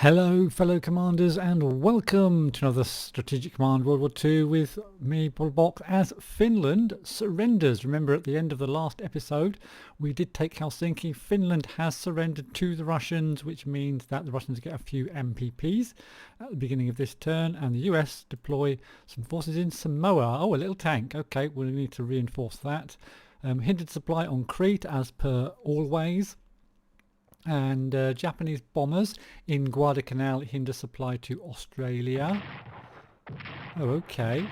Hello fellow commanders and welcome to another Strategic Command World War II with me, Bubblebox, as Finland surrenders. Remember at the end of the last episode we did take Helsinki. Finland has surrendered to the Russians, which means that the Russians get a few MPPs at the beginning of this turn, and the US deploy some forces in Samoa. Oh, a little tank. Okay, we'll need to reinforce that. Hindered supply on Crete as per always. And Japanese bombers in Guadalcanal hinder supply to Australia. Oh, okay.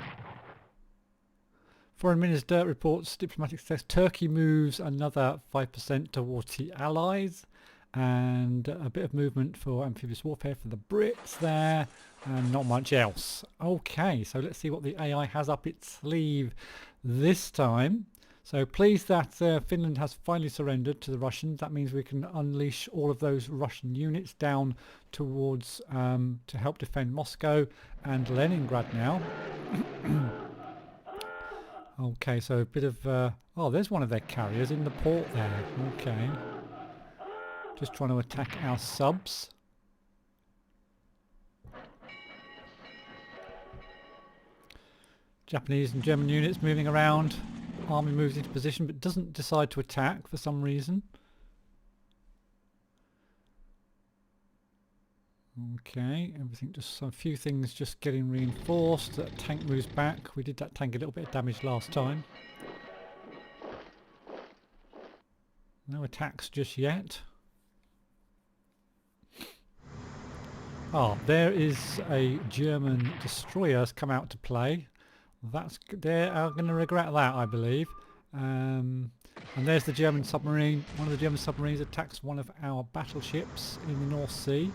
Foreign Minister reports diplomatic success. Turkey moves another 5% towards the Allies. And a bit of movement for amphibious warfare for the Brits there. And not much else. Okay, so let's see what the AI has up its sleeve this time. So pleased that Finland has finally surrendered to the Russians. That means we can unleash all of those Russian units down towards to help defend Moscow and Leningrad now. Okay, so a bit of oh, there's one of their carriers in the port there. Okay, just trying to attack our subs. Japanese and German units moving around. Army moves into position but doesn't decide to attack for some reason. Okay, everything, just a few things just getting reinforced. That tank moves back. We did that tank a little bit of damage last time. No attacks just yet. Ah, there is a German destroyer has come out to play. They are going to regret that, I believe. And there's the German submarine. One of the German submarines attacks one of our battleships in the North Sea.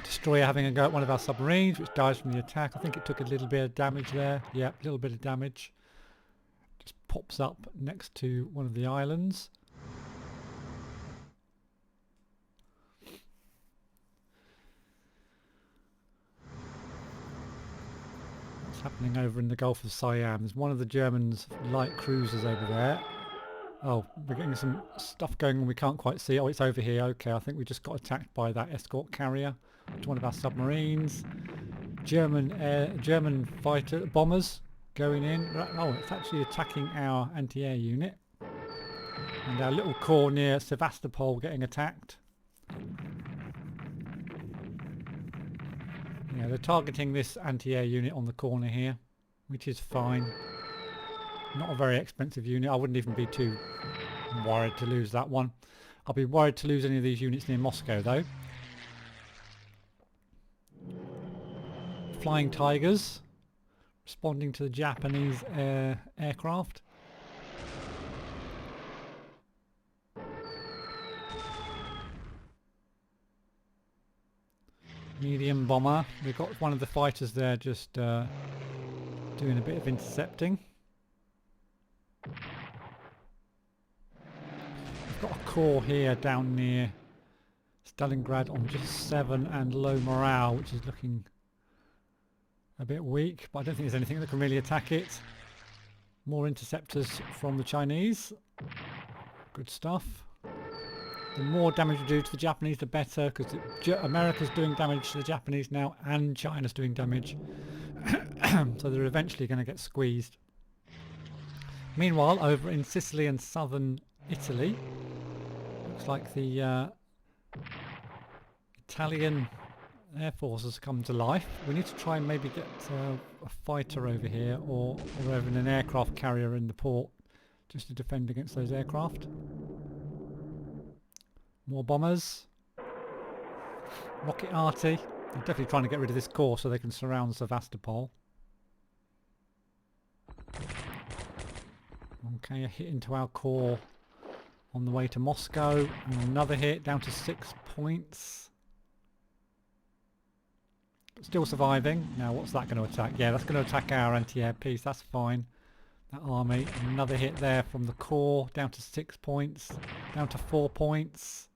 Destroyer having a go at one of our submarines, which dies from the attack. I think it took a little bit of damage there. Yeah, a little bit of damage. Just pops up next to one of the islands. Happening over in the Gulf of Siam. There's one of the Germans' light cruisers over there. Oh, we're getting some stuff going on we can't quite see. Oh, it's over here. Okay, I think we just got attacked by that escort carrier to one of our submarines. German fighter bombers going in. Oh, it's actually attacking our anti-air unit. And our little corps near Sevastopol getting attacked. Yeah, they're targeting this anti-air unit on the corner here, which is fine. Not a very expensive unit. I wouldn't even be too worried to lose that one. I'll be worried to lose any of these units near Moscow though. Flying Tigers responding to the Japanese aircraft. Medium bomber. We've got one of the fighters there just doing a bit of intercepting. We've got a corps here down near Stalingrad on just 7 and low morale, which is looking a bit weak, but I don't think there's anything that can really attack it. More interceptors from the Chinese. Good stuff. The more damage we do to the Japanese, the better, because America's doing damage to the Japanese now, and China's doing damage. So they're eventually going to get squeezed. Meanwhile, over in Sicily and southern Italy, looks like the Italian Air Force has come to life. We need to try and maybe get a fighter over here, or even an aircraft carrier in the port, just to defend against those aircraft. More bombers. Rocket Arty. They're definitely trying to get rid of this corps so they can surround Sevastopol. Okay, a hit into our corps on the way to Moscow. And another hit down to 6 points. Still surviving. Now what's that going to attack? Yeah, that's going to attack our anti-air piece. That's fine. That army. Another hit there from the corps. Down to 6 points. Down to 4 points.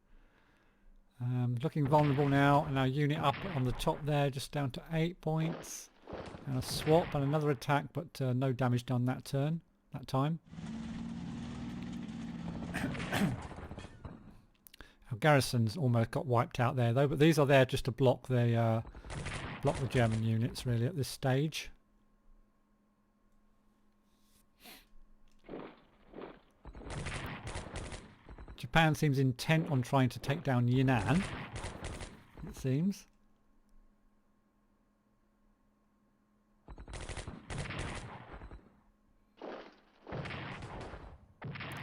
Looking vulnerable now, and our unit up on the top there, just down to 8 points. And a swap and another attack, but no damage done that time. Our garrisons almost got wiped out there though, but these are there just to block the German units really at this stage. Japan seems intent on trying to take down Yunnan, it seems.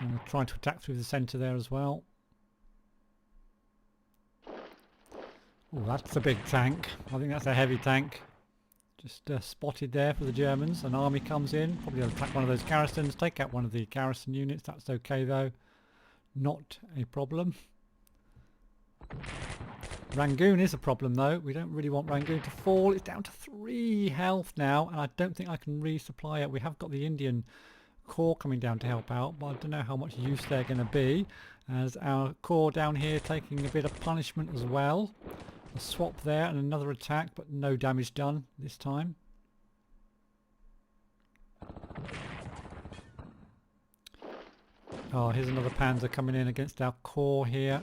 And they're trying to attack through the centre there as well. Oh, that's a big tank. I think that's a heavy tank. Just spotted there for the Germans. An army comes in, probably attack one of those garrisons, take out one of the garrison units. That's okay though. Not a problem. Rangoon is a problem though. We don't really want Rangoon to fall. It's down to 3 health now, and I don't think I can resupply it. We have got the Indian Corps coming down to help out, but I don't know how much use they're going to be, as our Corps down here taking a bit of punishment as well. A swap there and another attack, but no damage done this time. Oh, here's another Panzer coming in against our Corps here.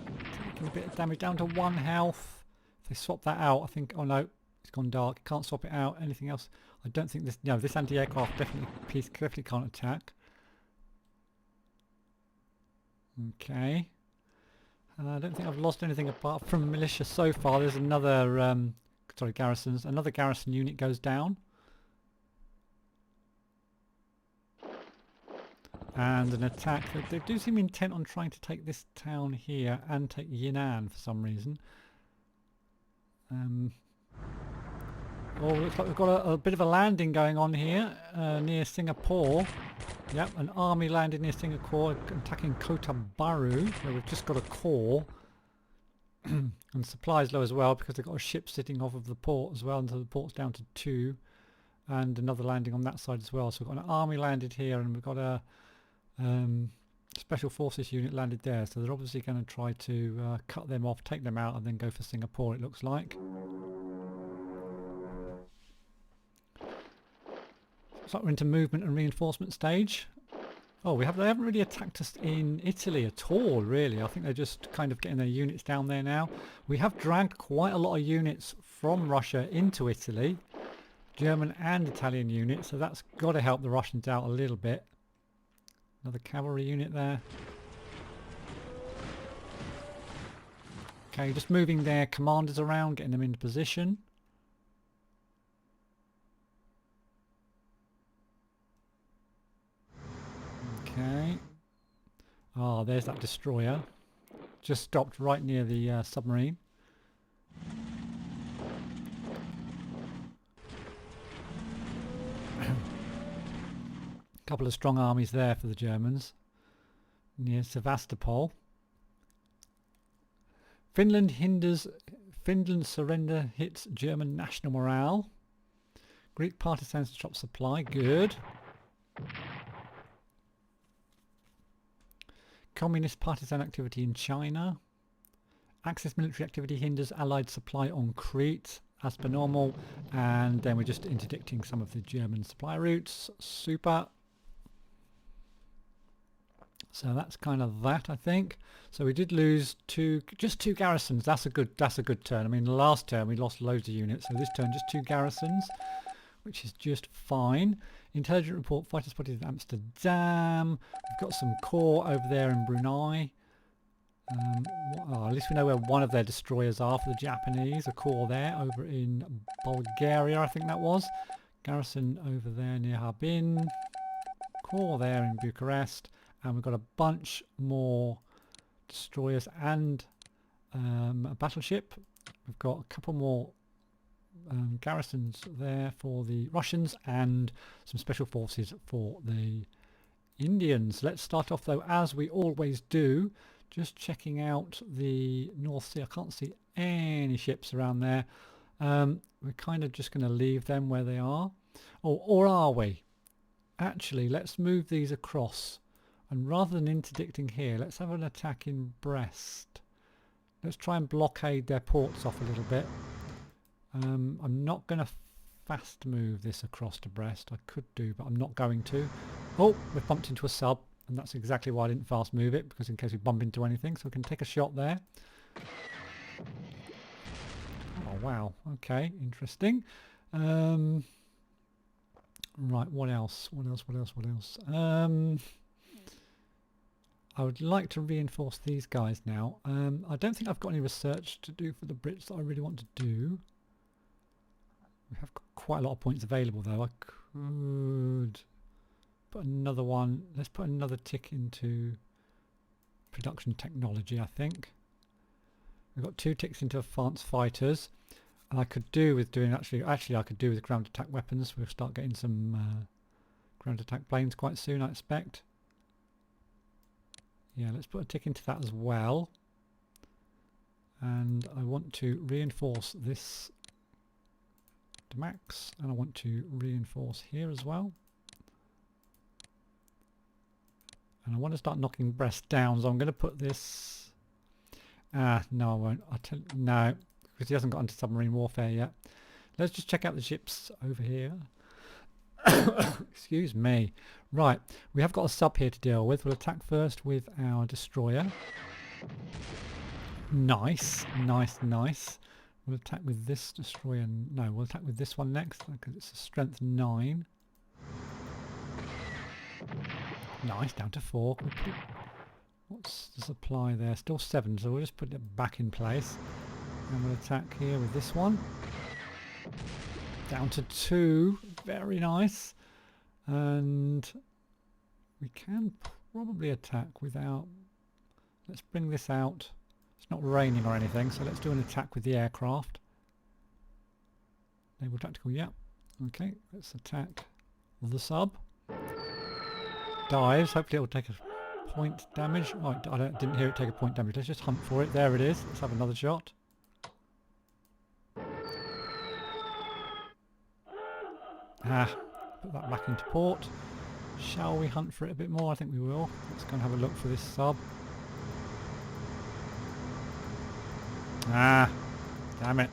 Taking a bit of damage, down to 1 health. If they swap that out, I think... Oh no, it's gone dark. Can't swap it out. Anything else? I don't think this... No, this anti-aircraft definitely can't attack. Okay. I don't think I've lost anything apart from militia so far. There's another... sorry, garrisons. Another garrison unit goes down. And an attack. They do seem intent on trying to take this town here and take Yunnan for some reason. Oh, looks like we've got a bit of a landing going on here near Singapore. Yep, an army landed near Singapore attacking Kota Baru, where we've just got a Corps. And supplies low as well because they've got a ship sitting off of the port as well, until the port's down to 2. And another landing on that side as well. So we've got an army landed here, and we've got a special forces unit landed there. So they're obviously going to try to cut them off, take them out, and then go for Singapore, it looks like. Looks like we're into movement and reinforcement stage. Oh, they haven't really attacked us in Italy at all, really. I think they're just kind of getting their units down there now. We have dragged quite a lot of units from Russia into Italy. German and Italian units, so that's got to help the Russians out a little bit. Another cavalry unit there. Okay, just moving their commanders around, getting them into position. Okay. Oh, there's that destroyer. Just stopped right near the submarine. Couple of strong armies there for the Germans near Sevastopol. Finland's surrender hits German national morale. Greek partisans stop supply, good. Communist partisan activity in China. Axis military activity hinders Allied supply on Crete, as per normal. And then we're just interdicting some of the German supply routes. Super. So that's kind of that, I think. So we did lose just two garrisons. That's a good turn. I mean, the last turn we lost loads of units, so this turn just 2 garrisons, which is just fine. Intelligence report: fighter spotted in Amsterdam. We've got some Corps over there in Brunei. At least we know where one of their destroyers are for the Japanese. A Corps there over in Bulgaria, I think that was. Garrison over there near Harbin. Corps there in Bucharest. And we've got a bunch more destroyers and a battleship. We've got a couple more garrisons there for the Russians and some special forces for the Indians. Let's start off though, as we always do, just checking out the North Sea. I can't see any ships around there. We're kind of just going to leave them where they are. Or are we? Actually, let's move these across. And rather than interdicting here, let's have an attack in Brest. Let's try and blockade their ports off a little bit. I'm not going to fast move this across to Brest. I could do, but I'm not going to. Oh, we've bumped into a sub. and that's exactly why I didn't fast move it, because in case we bump into anything. So we can take a shot there. Oh wow, okay, interesting. Right, what else? I would like to reinforce these guys now. I don't think I've got any research to do for the Brits that I really want to do. We have got quite a lot of points available though. I could put another one. Let's put another tick into production technology, I think. We've got 2 ticks into advanced fighters. And I could do with doing actually I could do with ground attack weapons. We'll start getting some ground attack planes quite soon, I expect. Yeah, let's put a tick into that as well. And I want to reinforce this to max, and I want to reinforce here as well. And I want to start knocking Brest down, so I'm going to put this... no I won't. No, because he hasn't got into submarine warfare yet. Let's just check out the ships over here. Excuse me. Right, we have got a sub here to deal with. We'll attack first with our destroyer. Nice. We'll attack with this destroyer. No, we'll attack with this one next because it's a strength 9. Nice, down to 4. What's the supply there? Still 7, so we'll just put it back in place. And we'll attack here with this one. Down to 2. Very nice. And we can probably attack without... Let's bring this out. It's not raining or anything, so let's do an attack with the aircraft. Naval tactical, yeah. Okay, let's attack the sub. Dives. Hopefully it will take a point damage. Oh, I didn't hear it take a point damage. Let's just hunt for it. There it is. Let's have another shot. Put that back into port. Shall we hunt for it a bit more? I think we will. Let's go and have a look for this sub. Damn it.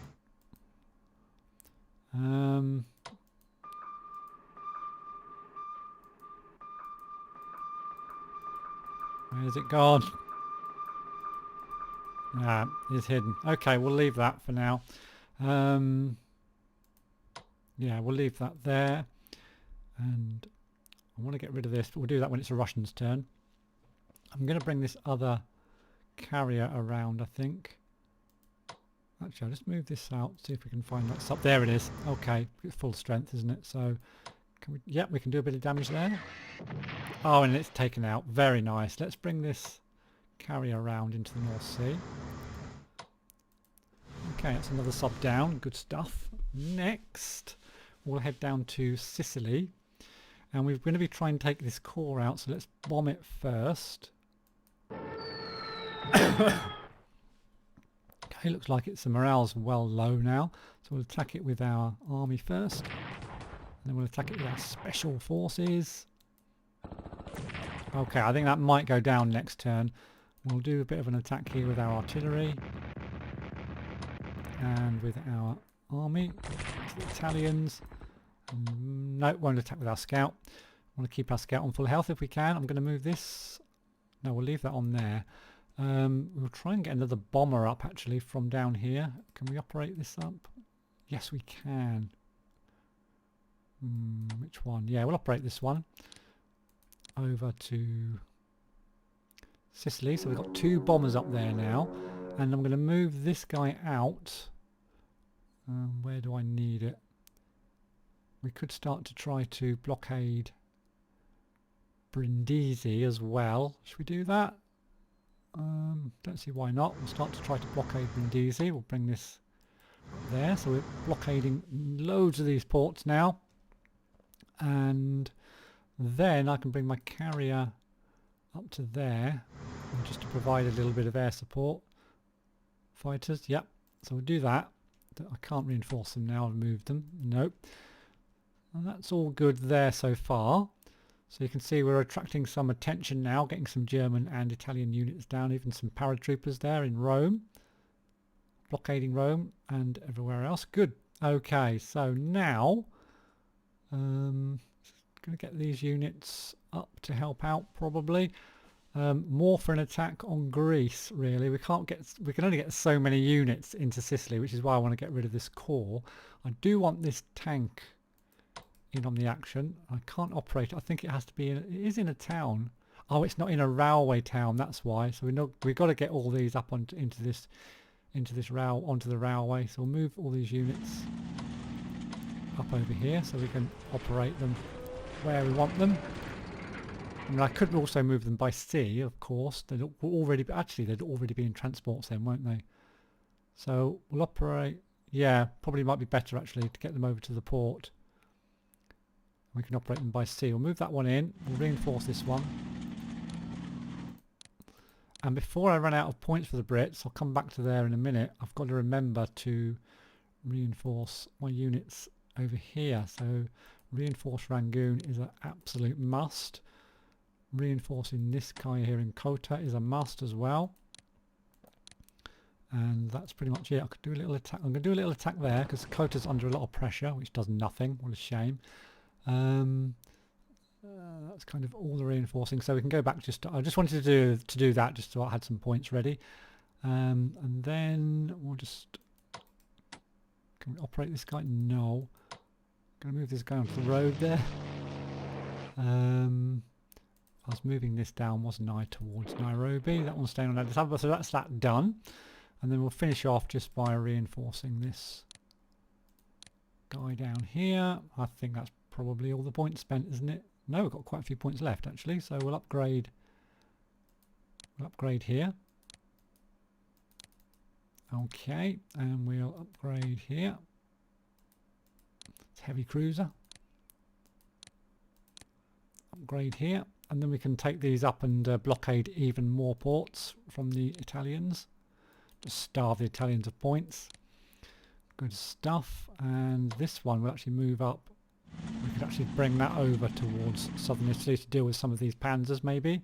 Where's it gone? It's hidden. Okay, we'll leave that for now. Yeah, we'll leave that there. And I want to get rid of this, but we'll do that when it's a Russian's turn. I'm going to bring this other carrier around, I think. Actually, I'll just move this out, see if we can find that sub. There it is. Okay, it's full strength, isn't it? So, can we? Yep, we can do a bit of damage there. Oh, and it's taken out. Very nice. Let's bring this carrier around into the North Sea. Okay, that's another sub down. Good stuff. Next, we'll head down to Sicily. And we're going to be trying to take this core out, so let's bomb it first. Okay, looks like the morale's well low now. So we'll attack it with our army first. And then we'll attack it with our special forces. Okay, I think that might go down next turn. We'll do a bit of an attack here with our artillery. And with our army. The Italians. No, won't attack with our scout. I want to keep our scout on full health if we can. I'm going to move this. No, we'll leave that on there. We'll try and get another bomber up actually from down here. Can we operate this up? Yes, we can. Which one? Yeah, we'll operate this one. Over to Sicily. So we've got 2 bombers up there now. And I'm going to move this guy out. Where do I need it? We could start to try to blockade Brindisi as well. Should we do that? Don't see why not. We'll start to try to blockade Brindisi. We'll bring this up there. So we're blockading loads of these ports now. And then I can bring my carrier up to there. Just to provide a little bit of air support. Fighters, yep. So we'll do that. I can't reinforce them now. I've moved them. Nope. And that's all good there so far. So you can see we're attracting some attention now, getting some German and Italian units down, even some paratroopers there in Rome. Blockading Rome and everywhere else. Good. Okay, so now going to get these units up to help out probably. More for an attack on Greece really. We can only get so many units into Sicily, which is why I want to get rid of this core. I do want this tank in on the action. I can't operate. I think it has to be it is in a town. Oh, it's not in a railway town, that's why. So we've got to get all these up onto onto the railway. So we'll move all these units up over here so we can operate them where we want them. I mean, I could also move them by sea, of course. They'd already be in transports then, won't they? So we'll operate. Yeah, probably might be better actually to get them over to the port. We can operate them by sea. We'll move that one in. We'll reinforce this one. And before I run out of points for the Brits, I'll come back to there in a minute. I've got to remember to reinforce my units over here. So reinforce Rangoon is an absolute must. Reinforcing this guy here in Kota is a must as well. And that's pretty much it. I could do a little attack. I'm going to do a little attack there because Kota's under a lot of pressure, which does nothing. What a shame. That's kind of all the reinforcing. So we can go back. I just wanted to do that just so I had some points ready. And then we'll just. Can we operate this guy? No. Going to move this guy onto the road there. I was moving this down, wasn't I, towards Nairobi. That one's staying on Addis Ababa, so that's that done. And then we'll finish off just by reinforcing this guy down here. I think that's probably all the points spent, isn't it? No, we've got quite a few points left actually, so we'll upgrade. We'll upgrade here. Okay, and we'll upgrade here. It's heavy cruiser. Upgrade here. And then we can take these up and blockade even more ports from the Italians. Just starve the Italians of points. Good stuff. And this one will actually move up. We could actually bring that over towards southern Italy to deal with some of these panzers maybe.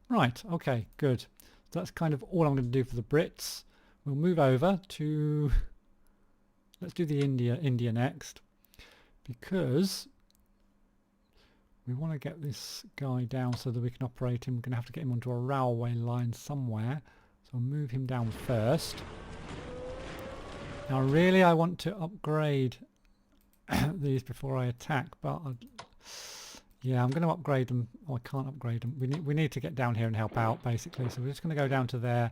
Right, okay, good. So that's kind of all I'm going to do for the Brits. We'll move over to... Let's do the India next. Because... we want to get this guy down so that we can operate him. We're going to have to get him onto a railway line somewhere. So I'll move him down first. Now really I want to upgrade these before I attack, but yeah, I'm going to upgrade them. Oh, I can't upgrade them. We need to get down here and help out basically. So we're just going to go down to there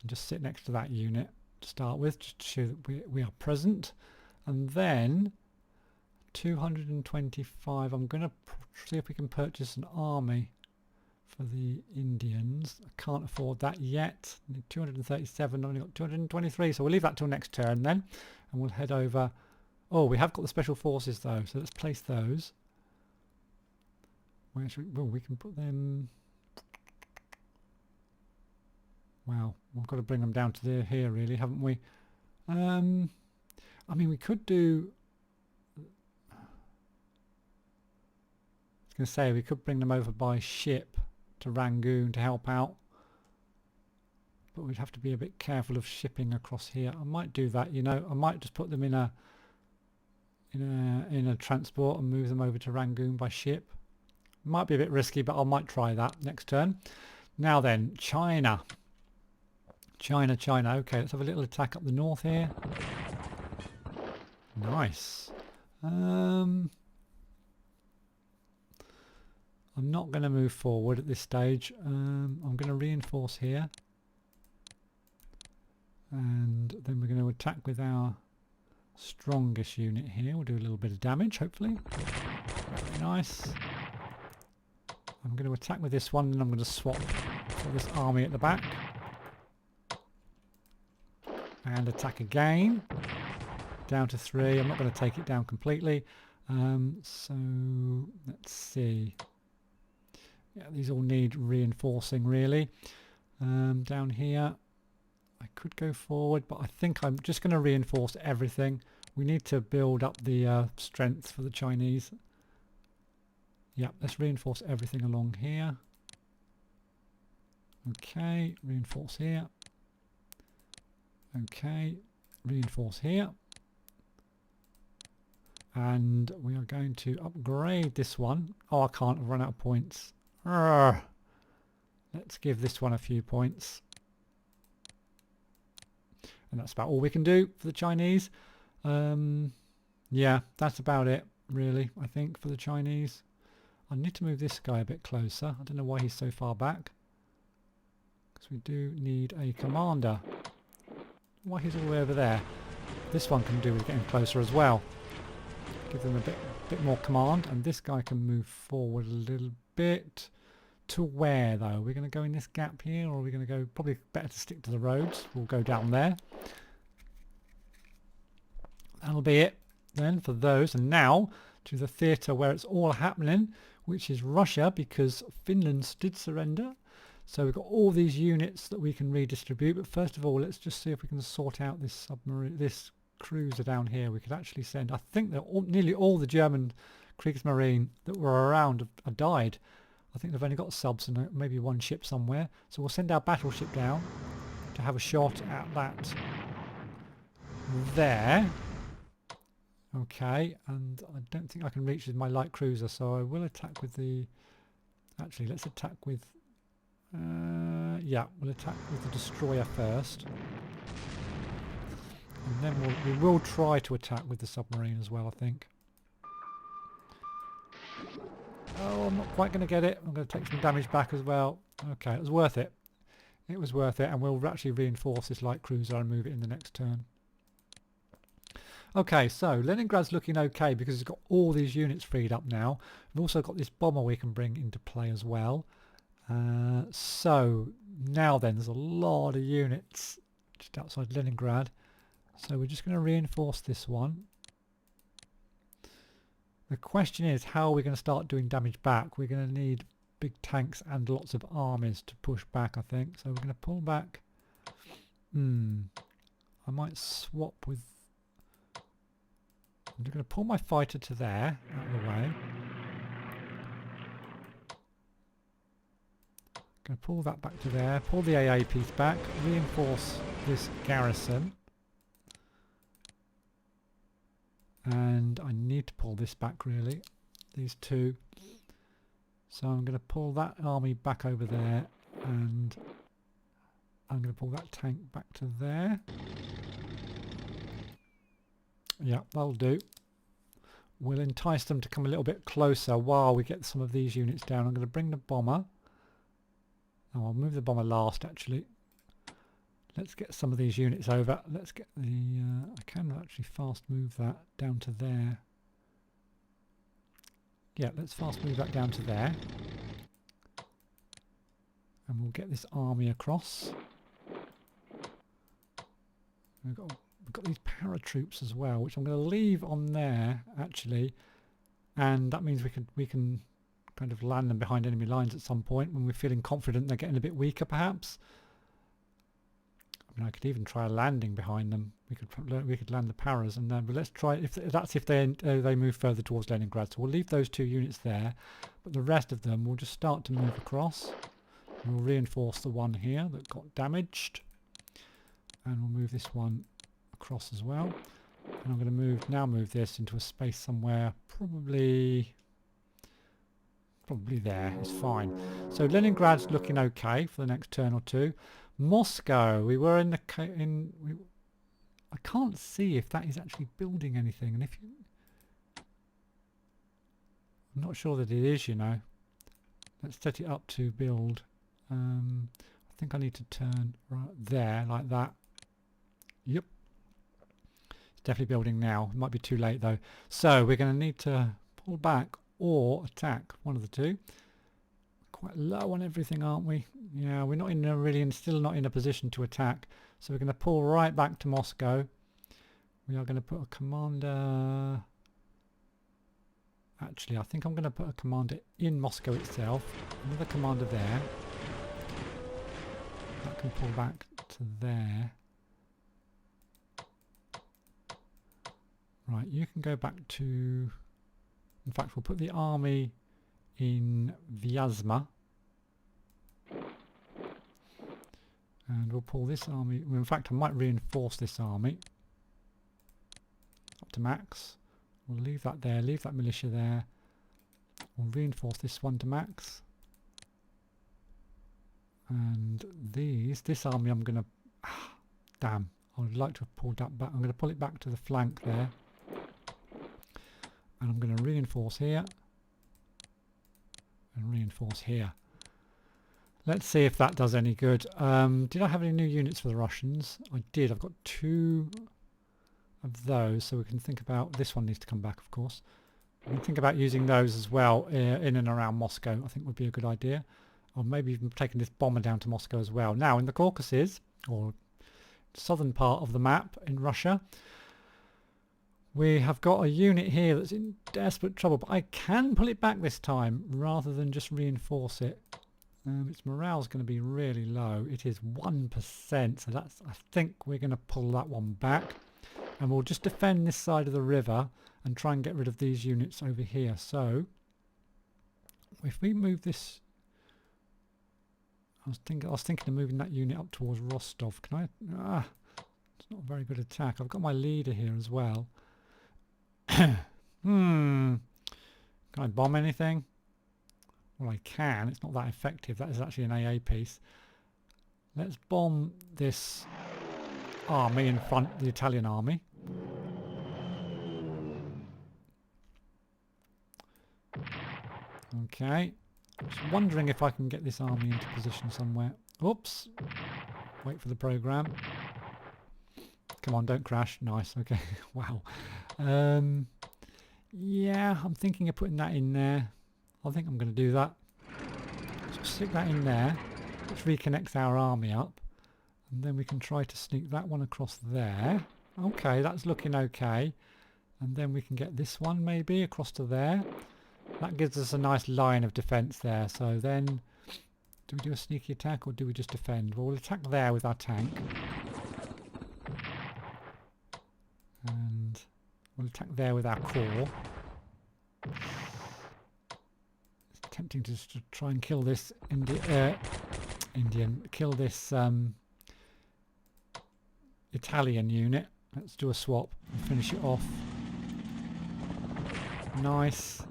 and just sit next to that unit to start with, just to show that we are present. And then 225, I'm going to see if we can purchase an army for the Indians. I can't afford that yet. 237, only got 223, so we'll leave that till next turn then, and we'll head over. Oh, we have got the special forces though, so let's place those. Where should we, well, we can put them. Wow, we've got to bring them down to here really, haven't we? I mean, we could do. I was going to say we could bring them over by ship to Rangoon to help out, but we'd have to be a bit careful of shipping across here. I might do that, you know. I might just put them in a transport and move them over to Rangoon by ship. Might be a bit risky, but I might try that next turn. Now then, China. Okay, let's have a little attack up the north here. Nice. I'm not going to move forward at this stage. I'm going to reinforce here. And then we're going to attack with our strongest unit here. We'll do a little bit of damage, hopefully. Very nice. I'm going to attack with this one, and I'm going to swap for this army at the back. And attack again. Down to 3. I'm not going to take it down completely. So let's see. Yeah, these all need reinforcing really. Down here I could go forward, but I think I'm just going to reinforce everything. We need to build up the strength for the Chinese. Yeah, let's reinforce everything along here. Okay, reinforce here. Okay, reinforce here. And we are going to upgrade this one. Oh, I can't, I've run out of points. Urgh. Let's give this one a few points. And that's about all we can do for the Chinese. Yeah, that's about it, really, I think, for the Chinese. I need to move this guy a bit closer. I don't know why he's so far back. Because we do need a commander. Why he's all the way over there? This one can do with getting closer as well. Give them a bit more command. And this guy can move forward a little bit. To where, though? Are we going to go in this gap here, or are we going to go... Probably better to stick to the roads. We'll go down there. That'll be it then for those. And now to the theatre where it's all happening, which is Russia, because Finland did surrender. So we've got all these units that we can redistribute. But first of all, let's just see if we can sort out this submarine, this cruiser down here. We could actually send... I think that nearly all the German Kriegsmarine that were around have died. I think they've only got subs and maybe one ship somewhere. So we'll send our battleship down to have a shot at that there. Okay, and I don't think I can reach with my light cruiser, so I will attack with the... Actually, let's attack with... yeah, we'll attack with the destroyer first. And then we will try to attack with the submarine as well, I think. Oh, I'm not quite going to get it. I'm going to take some damage back as well. Okay, it was worth it. It was worth it, and we'll actually reinforce this light cruiser and move it in the next turn. Okay, so Leningrad's looking okay because it's got all these units freed up now. We've also got this bomber we can bring into play as well. So now then, there's a lot of units just outside Leningrad. So we're just going to reinforce this one. The question is, how are we going to start doing damage back? We're going to need big tanks and lots of armies to push back, I think. So we're going to pull back. I might swap with... I'm going to pull my fighter to there, out of the way. Going to pull that back to there, pull the AA piece back, reinforce this garrison. And I need to pull this back, really, these two. So I'm going to pull that army back over there, and I'm going to pull that tank back to there. Yeah, that'll do. We'll entice them to come a little bit closer while we get some of these units down. I'm going to bring the bomber. Oh, I'll move the bomber last, actually. Let's get some of these units over. Let's get the... I can actually fast move that down to there. Yeah, let's fast move that down to there. And we'll get this army across. We've got these paratroops as well, which I'm going to leave on there, actually. And that means we can kind of land them behind enemy lines at some point when we're feeling confident they're getting a bit weaker, perhaps. I mean, I could even try a landing behind them. We could land the paras, and then but let's try if they move further towards Leningrad. So we'll leave those two units there, but the rest of them we'll just start to move across. We'll reinforce the one here that got damaged, and we'll move this one across as well. And I'm going to move this into a space somewhere, probably there. It's fine. So Leningrad's looking okay for the next turn or two. Moscow, we were in the I can't see if that is actually building anything, and I'm not sure that it is, you know. Let's set it up to build. I think I need to turn right there like that. Yep, it's definitely building now. It might be too late though. So we're going to need to pull back or attack, one of the two. Quite low on everything, aren't we? Yeah, we're not in a still not in a position to attack. So we're going to pull right back to Moscow. We are going to put a commander... Actually, I think I'm going to put a commander in Moscow itself. Another commander there. That can pull back to there. Right, you can go back to... In fact, we'll put the army in Vyazma. And we'll pull this army... Well, in fact, I might reinforce this army up to max. We'll leave that there, leave that militia there. We'll reinforce this one to max. And this army I'm going to... damn, I would like to have pulled that back. I'm going to pull it back to the flank there. And I'm going to reinforce here. And reinforce here. Let's see if that does any good. Did I have any new units for the Russians? I did. I've got 2 of those, so we can think about... this one needs to come back, of course. We can think about using those as well in and around Moscow. I think would be a good idea. Or maybe even taking this bomber down to Moscow as well. Now, in the Caucasus, or southern part of the map in Russia, we have got a unit here that's in desperate trouble, but I can pull it back this time rather than just reinforce it. Its morale's going to be really low. It is 1%, so that's, I think we're going to pull that one back. And we'll just defend this side of the river and try and get rid of these units over here. So, if we move this... I was thinking of moving that unit up towards Rostov. Can I... it's not a very good attack. I've got my leader here as well. Can I bomb anything? Well, I can. It's not that effective. That is actually an AA piece. Let's bomb this army in front, the Italian army. Okay. Just wondering if I can get this army into position somewhere. Oops. Wait for the program. Come on, don't crash. Nice. Okay. Wow. Yeah, I'm thinking of putting that in there. I think I'm going to do that. So stick that in there, which reconnects our army up. And then we can try to sneak that one across there. Okay, that's looking okay. And then we can get this one maybe across to there. That gives us a nice line of defence there. So then, do we do a sneaky attack or do we just defend? Well, we'll attack there with our tank. And we'll attack there with our corps. It's tempting to just try and kill this kill this Italian unit. Let's do a swap and finish it off. Nice.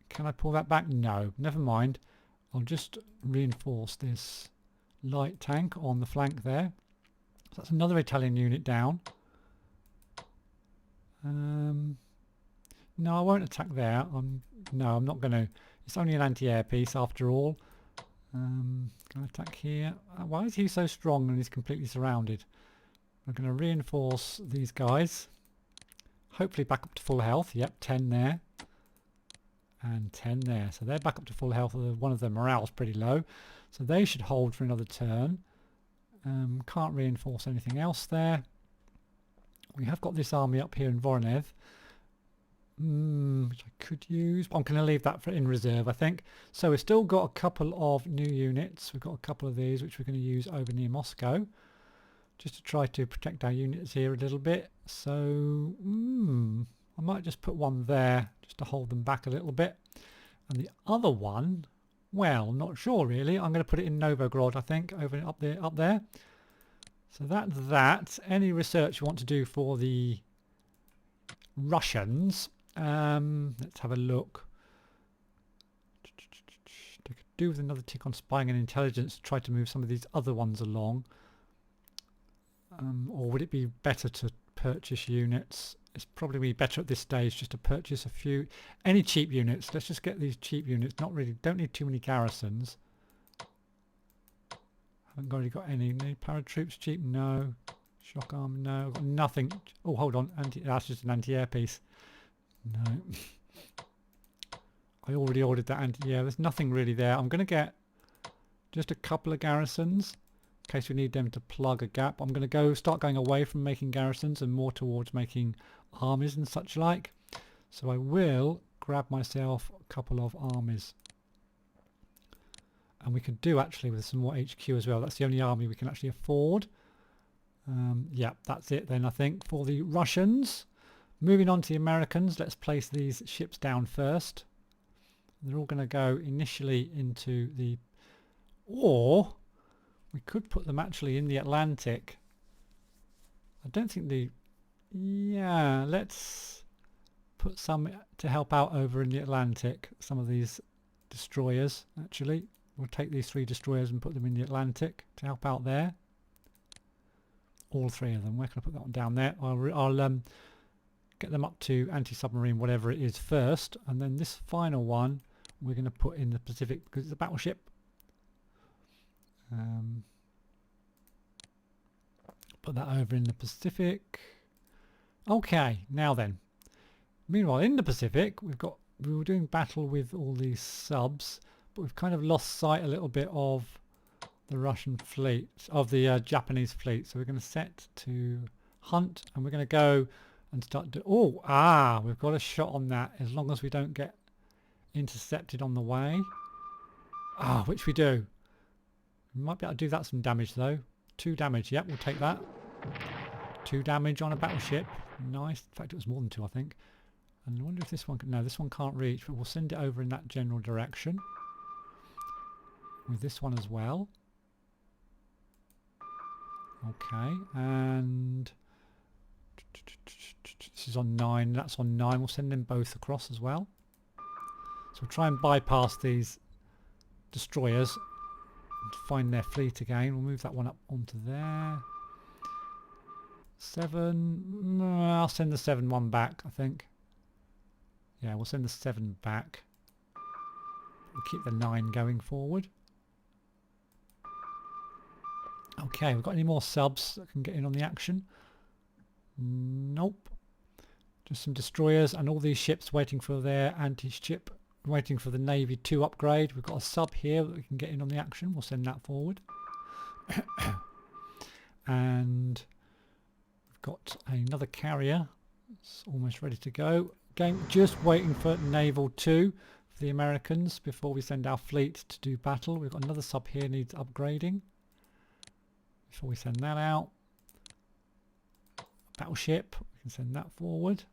Can I pull that back? No, never mind. I'll just reinforce this light tank on the flank there. So that's another Italian unit down. No, I won't attack there. No, I'm not going to. It's only an anti-air piece after all. Can I attack here? Why is he so strong and he's completely surrounded? I'm going to reinforce these guys. Hopefully back up to full health. Yep, 10 there. And 10 there. So they're back up to full health. One of their morale's pretty low. So they should hold for another turn. Can't reinforce anything else there. We have got this army up here in Voronezh, which I could use. I'm going to leave that in reserve, I think. So we've still got a couple of new units. We've got a couple of these which we're going to use over near Moscow, just to try to protect our units here a little bit. So I might just put one there just to hold them back a little bit. And the other one, well, not sure really. I'm going to put it in Novograd, I think, up there. So that's that. Any research you want to do for the Russians? Let's have a look. I could do with another tick on spying and intelligence to try to move some of these other ones along. Or would it be better to purchase units? It's probably better at this stage just to purchase a few. Any cheap units. Let's just get these cheap units. Not really. Don't need too many garrisons. Haven't already got any. Need paratroops cheap? No. Shock arm? No. Got nothing. Oh, hold on. That's just an anti-air piece. No. I already ordered that yeah, there's nothing really there. I'm going to get just a couple of garrisons in case we need them to plug a gap. I'm going to start going away from making garrisons and more towards making armies and such like. So I will grab myself a couple of armies. And we could do actually with some more HQ as well. That's the only army we can actually afford. Yeah, that's it then I think for the Russians. Moving on to the Americans, let's place these ships down first. They're all going to go initially into the... Or we could put them actually in the Atlantic. I don't think the... Yeah, let's put some to help out over in the Atlantic. Some of these destroyers, actually. We'll take these 3 destroyers and put them in the Atlantic to help out there. All 3 of them. Where can I put that one? Down there. I'll get them up to anti-submarine, whatever it is, first. And then this final one we're going to put in the Pacific because it's a battleship. Put that over in the Pacific. Okay, now then. Meanwhile, in the Pacific, we were doing battle with all these subs, but we've kind of lost sight a little bit of the Russian fleet, of the Japanese fleet. So we're going to set to hunt, and we're going to go and start we've got a shot on that, as long as we don't get intercepted on the way. Which we do. We might be able to do that some damage though. 2 damage, yep, we'll take that. 2 damage on a battleship. Nice. In fact, it was more than 2, I think. And I wonder if this one can... No, this one can't reach, but we'll send it over in that general direction. With this one as well. Okay, and... This is on 9, that's on 9. We'll send them both across as well. So we'll try and bypass these destroyers and find their fleet again. We'll move that one up onto there. 7. I'll send the 7 one back, I think. Yeah, we'll send the 7 back. We'll keep the 9 going forward. Okay, we've got any more subs that can get in on the action? Nope. Just some destroyers and all these ships waiting for their anti-ship, waiting for the Navy 2 upgrade. We've got a sub here that we can get in on the action. We'll send that forward. And we've got another carrier. It's almost ready to go. Again, just waiting for Naval 2 for the Americans before we send our fleet to do battle. We've got another sub here needs upgrading before we send that out. Battleship, we can send that forward.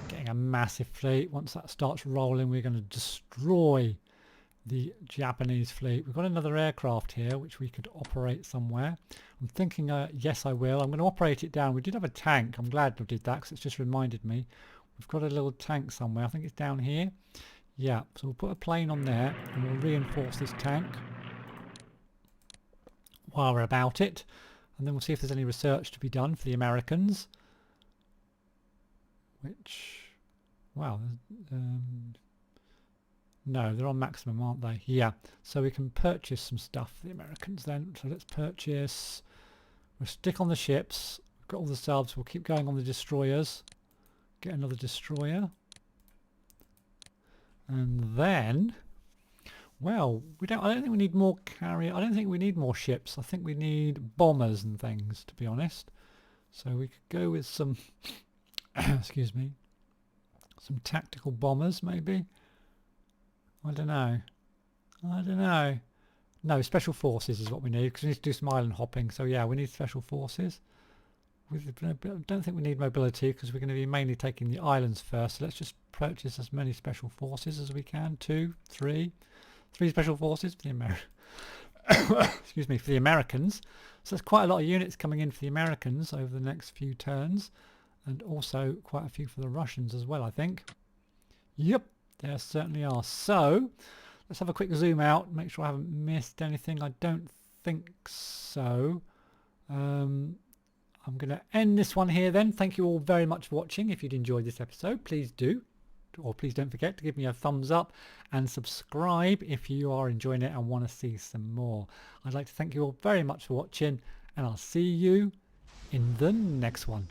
Getting a massive fleet. Once that starts rolling, we're going to destroy the Japanese fleet. We've got another aircraft here which we could operate somewhere. I'm thinking, yes I will. I'm going to operate it down. We did have a tank. I'm glad I did that because it's just reminded me. We've got a little tank somewhere. I think it's down here. Yeah, so we'll put a plane on there and we'll reinforce this tank while we're about it. And then we'll see if there's any research to be done for the Americans. Which, wow, no, they're on maximum, aren't they? Yeah, so we can purchase some stuff for the Americans then. So let's purchase, we'll stick on the ships. We've got all the subs, we'll keep going on the destroyers. Get another destroyer. And then, well, I don't think we need more carrier. I don't think we need more ships. I think we need bombers and things, to be honest. So we could go with some, excuse me, some tactical bombers maybe. I don't know. No, special forces is what we need because we need to do some island hopping. So yeah, we need special forces. I don't think we need mobility because we're going to be mainly taking the islands first. So let's just purchase as many special forces as we can. 2, 3. 3 special forces for the excuse me, for the Americans. So there's quite a lot of units coming in for the Americans over the next few turns, and also quite a few for the Russians as well, I think. Yep, there certainly are. So let's have a quick zoom out, make sure I haven't missed anything. I don't think so. I'm going to end this one here then. Thank you all very much for watching. If you'd enjoyed this episode, please do. Or please don't forget to give me a thumbs up and subscribe if you are enjoying it and want to see some more. I'd like to thank you all very much for watching, and I'll see you in the next one.